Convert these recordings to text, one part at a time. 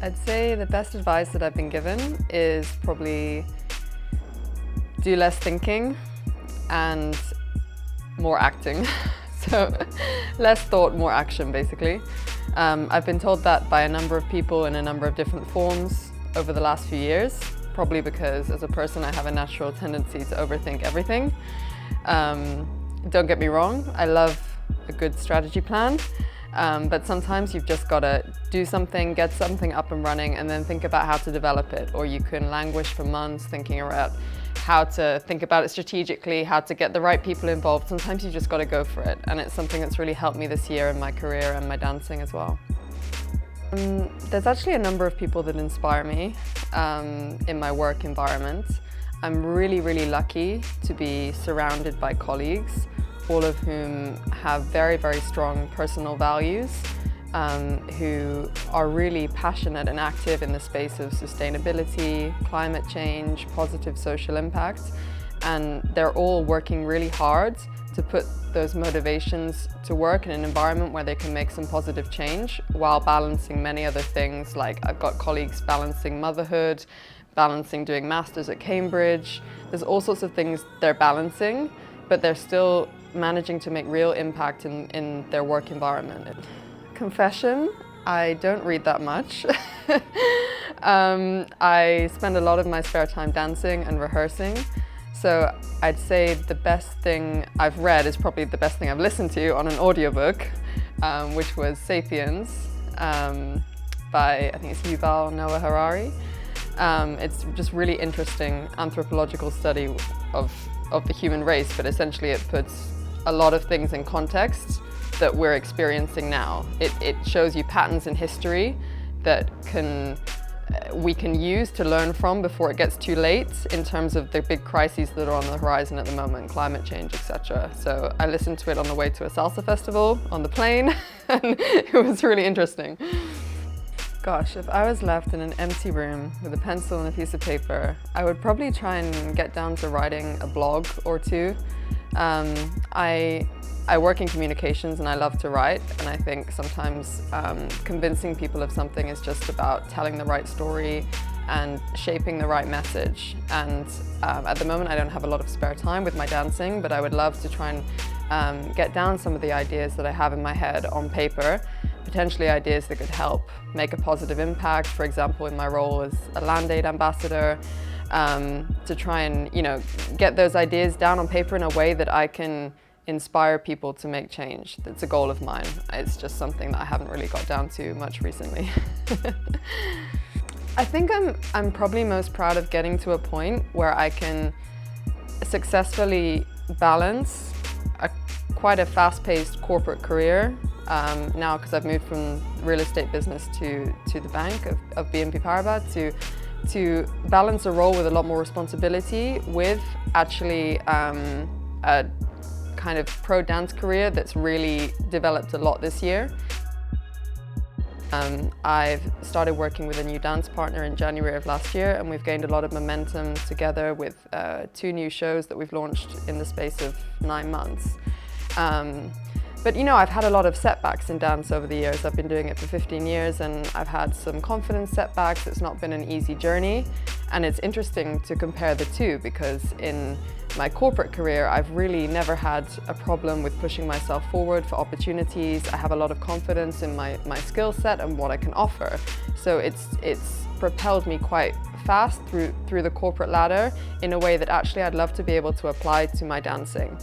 I'd say the best advice that I've been given is probably do less thinking and more acting. So less thought, more action, basically. I've been told that by a number of people in a number of different forms over the last few years, probably because as a person I have a natural tendency to overthink everything. Don't get me wrong, I love a good strategy plan. But sometimes you've just got to do something, get something up and running, and then think about how to develop it. Or you can languish for months thinking about how to think about it strategically, how to get the right people involved. Sometimes you just got to go for it. And it's something that's really helped me this year in my career and my dancing as well. There's actually a number of people that inspire me in my work environment. I'm really, really lucky to be surrounded by colleagues, all of whom have very, very strong personal values, who are really passionate and active in the space of sustainability, climate change, positive social impact. And they're all working really hard to put those motivations to work in an environment where they can make some positive change while balancing many other things. Like I've got colleagues balancing motherhood, balancing doing masters at Cambridge. There's all sorts of things they're balancing, but they're still managing to make real impact in their work environment. Confession, I don't read that much. I spend a lot of my spare time dancing and rehearsing. So I'd say the best thing I've read is probably the best thing I've listened to on an audiobook, which was Sapiens by, I think it's Yuval Noah Harari. It's just really interesting anthropological study of the human race, but essentially it puts a lot of things in context that we're experiencing now. It shows you patterns in history that we can use to learn from before it gets too late in terms of the big crises that are on the horizon at the moment, climate change, etc. So I listened to it on the way to a salsa festival on the plane, and it was really interesting. Gosh, if I was left in an empty room with a pencil and a piece of paper, I would probably try and get down to writing a blog or two. I work in communications and I love to write, and I think sometimes convincing people of something is just about telling the right story and shaping the right message. And at the moment I don't have a lot of spare time with my dancing, but I would love to try and get down some of the ideas that I have in my head on paper, potentially ideas that could help make a positive impact, for example in my role as a LandAid ambassador, to try and get those ideas down on paper in a way that I can inspire people to make change. That's a goal of mine. It's just something that I haven't really got down to much recently. I think I'm probably most proud of getting to a point where I can successfully balance quite a fast-paced corporate career now, because I've moved from real estate business to the bank of BNP Paribas, to balance a role with a lot more responsibility with actually a kind of pro dance career that's really developed a lot this year. I've started working with a new dance partner in January of last year, and we've gained a lot of momentum together with 2 new shows that we've launched in the space of 9 months. But I've had a lot of setbacks in dance over the years. I've been doing it for 15 years and I've had some confidence setbacks. It's not been an easy journey. And it's interesting to compare the two, because in my corporate career, I've really never had a problem with pushing myself forward for opportunities. I have a lot of confidence in my skill set and what I can offer. So it's propelled me quite fast through the corporate ladder in a way that actually I'd love to be able to apply to my dancing.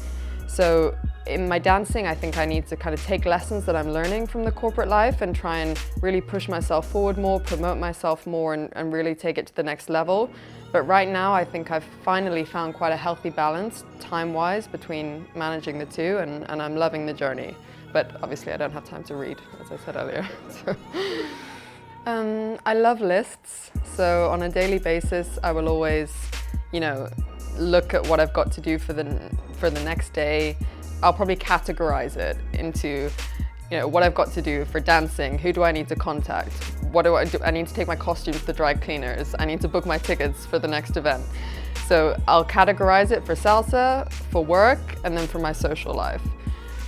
So in my dancing, I think I need to kind of take lessons that I'm learning from the corporate life and try and really push myself forward more, promote myself more, and really take it to the next level. But right now, I think I've finally found quite a healthy balance, time-wise, between managing the two, and I'm loving the journey. But obviously, I don't have time to read, as I said earlier. I love lists. So on a daily basis, I will always, look at what I've got to do for the next day. I'll probably categorize it into, what I've got to do for dancing. Who do I need to contact? What do I do? I need to take my costume to the dry cleaners. I need to book my tickets for the next event. So I'll categorize it for salsa, for work, and then for my social life.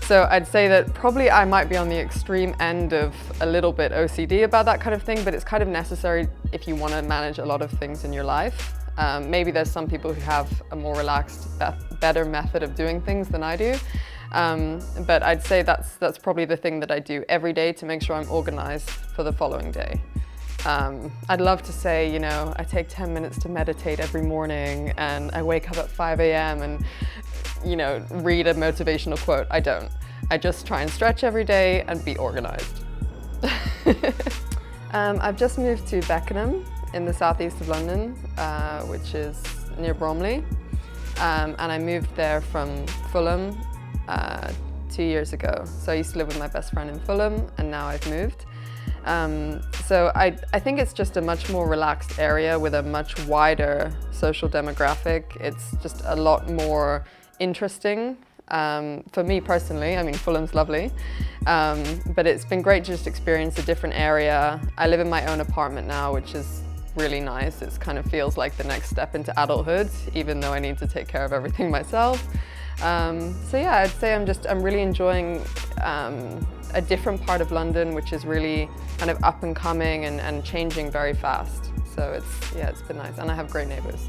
So I'd say that probably I might be on the extreme end of a little bit OCD about that kind of thing, but it's kind of necessary if you want to manage a lot of things in your life. Maybe there's some people who have a more relaxed, better method of doing things than I do. But I'd say that's probably the thing that I do every day to make sure I'm organized for the following day. I'd love to say, you know, I take 10 minutes to meditate every morning and I wake up at 5 a.m. and, you know, read a motivational quote. I don't. I just try and stretch every day and be organized. I've just moved to Beckenham in the southeast of London, which is near Bromley. And I moved there from Fulham 2 years ago. So I used to live with my best friend in Fulham and now I've moved. So I think it's just a much more relaxed area with a much wider social demographic. It's just a lot more interesting for me personally. I mean, Fulham's lovely, but it's been great to just experience a different area. I live in my own apartment now, which is really nice. It kind of feels like the next step into adulthood, even though I need to take care of everything myself. So yeah, I'd say I'm really enjoying a different part of London, which is really kind of up and coming and changing very fast. So it's been nice, and I have great neighbours.